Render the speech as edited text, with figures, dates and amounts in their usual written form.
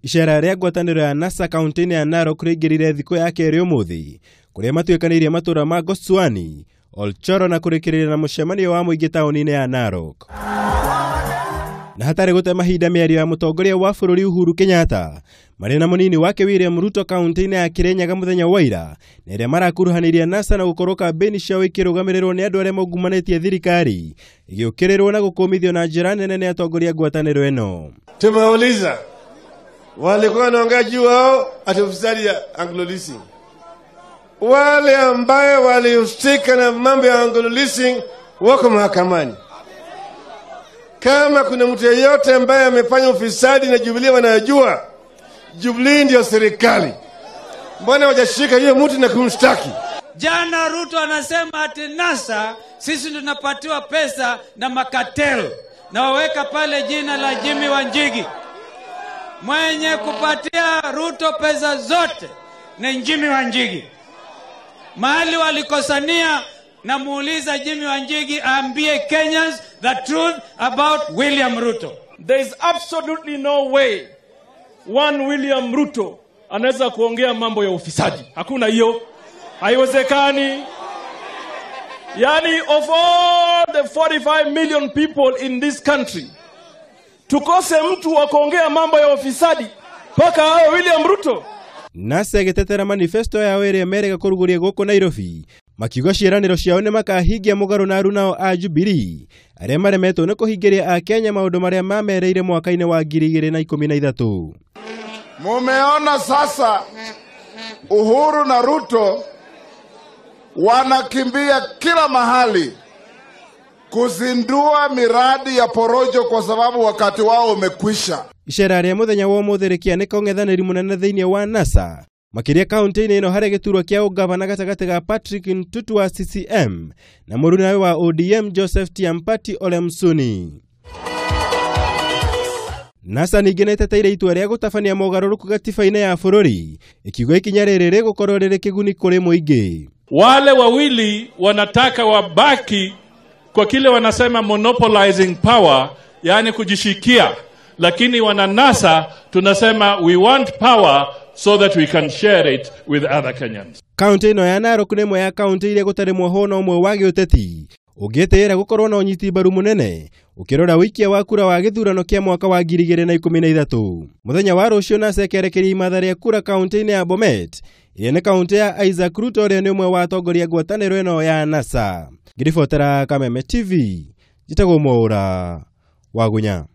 Icera rĩa ngwataniro ya NASA kaunti-ini ya Narok rĩingĩrire thikũ ya kerĩ ũmũthĩ, kũrĩa matuĩkanĩirie matũra ma Goswani, Olchoro na kũrĩkĩrĩria na mũcemanio wa mũingĩ tauni-ini ya Narok. Na hatarĩ gũte mahinda mĩario ya mutongoria wa bururi Uhuru Kenyatta, marĩ na munini wake William Ruto kaunti-ini ya Kirinyaga mũthenya wa ira, na arĩa marakuruhanirie NASA na gukorwo kambe-ini ciao ikĩrũgamĩrĩrwo nĩ andũ arĩa maungumanitie thirikari, igĩũkĩrĩrwo na gũkũmithio na njĩra nene nĩ atongoria ngwataniro ĩno. Tumeuliza walikuwa wanaongea juu hao ati ufisadi ya Anglo leasing. Wale ambaye walihusika na mambo ya Anglo leasing wako mahakamani. Kama kuna mtu yeyote ambaye amefanya ufisadi na Jubilee wanajua, Jubilee ndio serikali. Mbona hawajashika yule mtu na kumshtaki? Jana Ruto anasema ati NASA sisi tunapatiwa pesa na makatel, na waweka pale jina la Jimmy Wanjigi. Mwenye kupatia Ruto pesa zote ni Jimmy Wanjigi. Mahali walikosania, na muuliza Jimmy Wanjigi aambie Kenyans the truth about William Ruto. There is absolutely no way one William Ruto anaweza kuongea mambo ya ufisadi. Hakuna hiyo. Haiwezekani. Yani, of all the 45 million people in this country, tukose mtu wa kuongea mambo ya ufisadi paka hao William Ruto. NASA ĩgĩtetera manifesto yao ĩrĩa merĩga kũrugũria gũkũ Nairobi, makiuga ciĩranĩro ciao nĩ makahingia mũgarũ na arunao a Jubilee arĩa maremetwo nĩ kũhingĩria a Kenya maũndũ marĩa mamereire mwaka-inĩ wa 2013. Mumeona sasa Uhuru na Ruto wanakimbia kila mahali kuzindua miradi ya porojo kwa sababu wakati wao umekwisha. Icera rĩa mũthenya wa ũmũthĩ rĩkĩanĩka ũng'ethanĩri mũnene thĩinĩ wa NASA, makĩria kaunti-inĩ ĩno harĩ gĩturwa kĩa ũgavana gatagatĩ ga Patrick Ntutu wa CCM na mũrũnawe wa ODM Joseph Tiampati Ole Msuni. NASA ningĩ nĩteteire itua rĩa gũtabania mogarũrũku gatiba-inĩ ya bũrũri, ikiuga ikinya rĩrĩ rĩgũkorwo rĩrĩ kĩguni kũrĩ mũingĩ. Wale wawili wanataka wabaki kwa kile wanasema monopolizing power, yani kujishikia, lakini wananasa tunasema we want power so that we can share it with other Kenyans. Kaunti ĩno ya Narok nĩ ĩmwe ya kaunti iria gũtarĩ muohona ũmwe wa gĩũteti ũngĩtĩĩra gũkorwo na ũnyiti mbaru mũnene ũkĩrora ũikia wa kura wa gĩthurano kĩa mwaka wa 2013. Mũthenya wa rũciũ NASA ĩkerekeria imatha rĩa kura kaunti-inĩ ya Bomet, ĩrĩa nĩ kaunti ya Isaac Ruto ũrĩa nĩ ũmwe wa atongoria ngwatanĩro ĩno ya NASA. Ngĩribotera Kameme TV, njĩtagwo Mwaura wa Gunya.